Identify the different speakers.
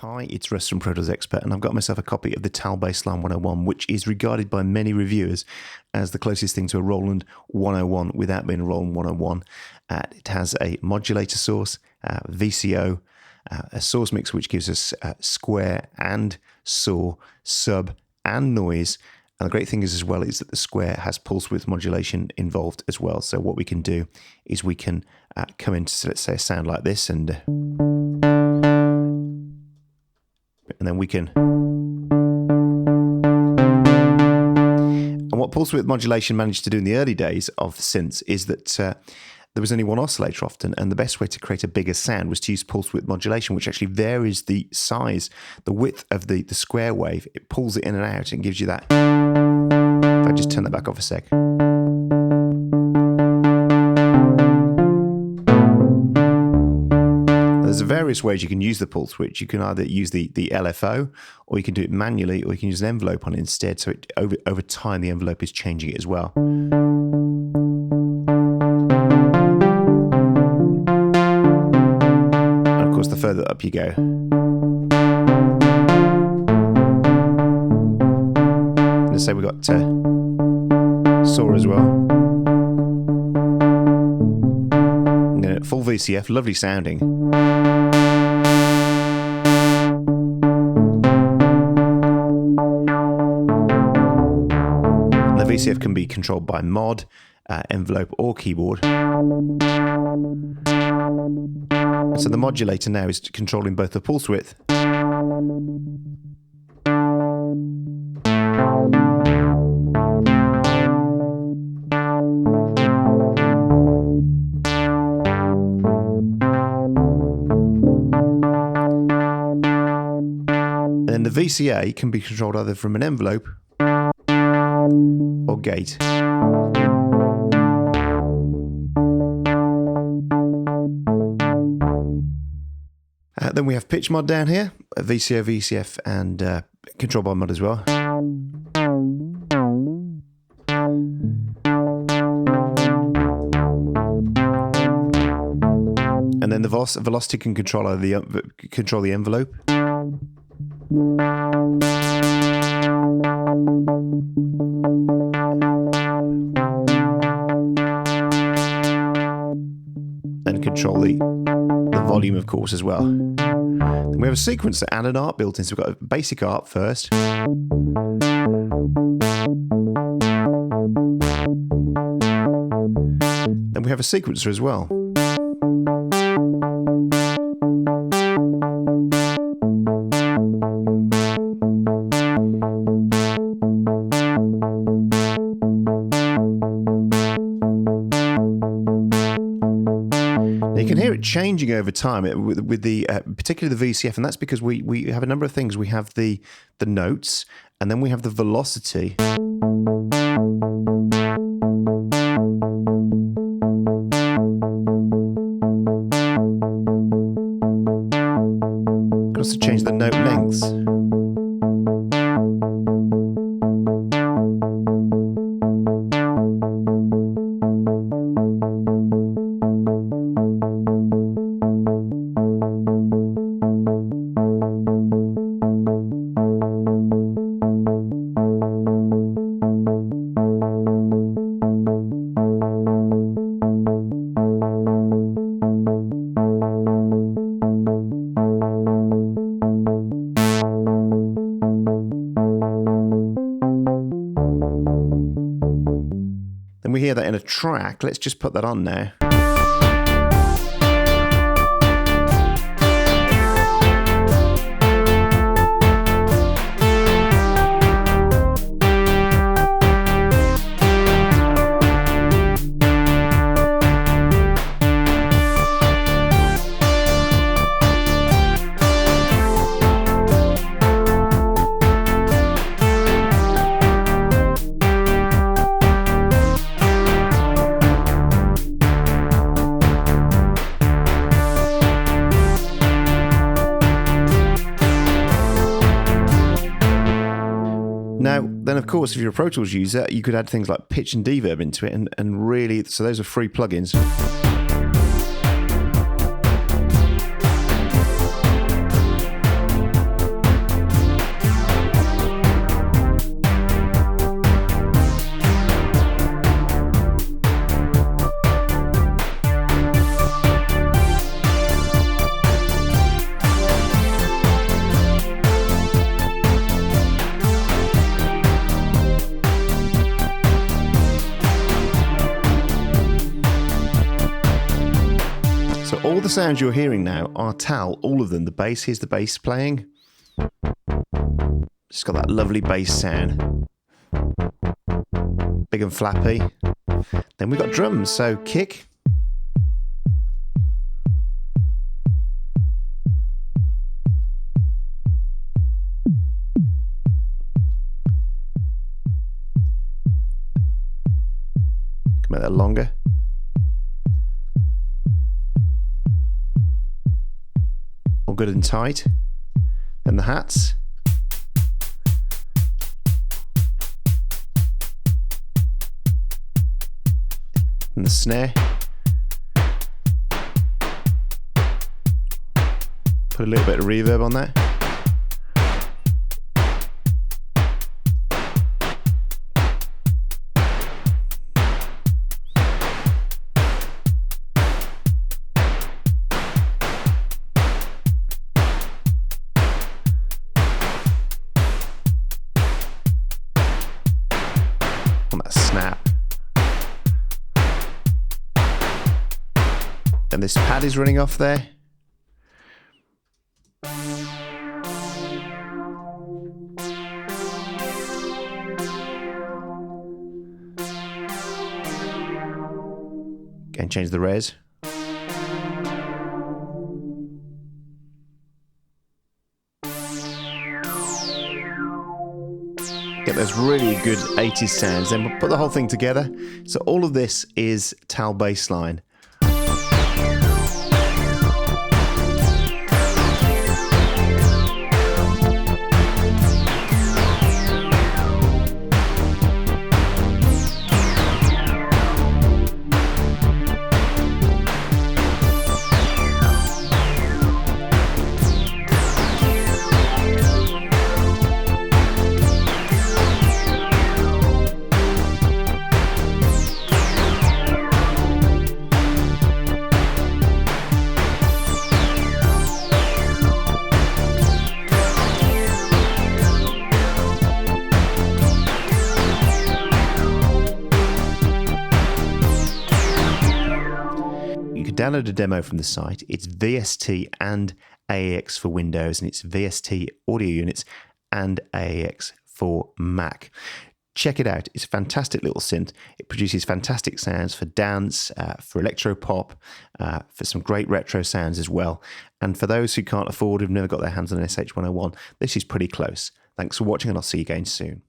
Speaker 1: Hi, it's Russ from Pro Tools Expert, and I've got myself a copy of the TAL Bassline 101, which is regarded by many reviewers as the closest thing to a Roland 101 without being a Roland 101. It has a modulator source, VCO, a source mix which gives us square and saw, sub and noise. And the great thing is as well is that the square has pulse width modulation involved as well. So what we can do is we can come into, let's say, a sound like this, and then we can. And what pulse width modulation managed to do in the early days of synths is that there was only one oscillator often, and the best way to create a bigger sound was to use pulse width modulation, which actually varies the size, the width of the square wave. It pulls it in and out and gives you that. If I just turn that back off a sec. There's various ways you can use the pulse width. You can either use the LFO, or you can do it manually, or you can use an envelope on it instead. So over time, the envelope is changing it as well. And of course, the further up you go. Let's say we've got saw as well. Full VCF, lovely sounding. The VCF can be controlled by mod, envelope or keyboard. So the modulator now is controlling both the pulse width and the VCA can be controlled either from an envelope or gate. Then we have pitch mod down here, VCO, VCF, and control by mod as well. And then the velocity can control either the envelope. And control the volume, of course, as well. Then we have a sequencer and an ARP built in, so we've got a basic ARP first. Then we have a sequencer as well. You can hear it changing over time with the particularly the VCF, and that's because we have a number of things. We have the notes, and then we have the velocity. You can also change the note lengths. Then we hear that in a track. Let's just put that on now. Now, then, of course, if you're a Pro Tools user, you could add things like pitch and deverb into it, and really, so those are free plugins. all the sounds you're hearing now are TAL, all of them. The bass, here's the bass playing. It's got that lovely bass sound. Big and flappy. Then we've got drums, so kick. Make that longer. All good and tight. Then the hats. And the snare. Put a little bit of reverb on that. On that snap. And this pad is running off there. Again, change the res. Get those really good 80s sounds, then we'll put the whole thing together. So all of this is TAL Bassline. Download a demo from the site. It's VST and AAX for Windows, and it's VST audio units and AAX for Mac. Check it out. It's a fantastic little synth. It produces fantastic sounds for dance, for electro pop, for some great retro sounds as well. And for those who can't afford, who've never got their hands on an SH101, this is pretty close. Thanks for watching, and I'll see you again soon.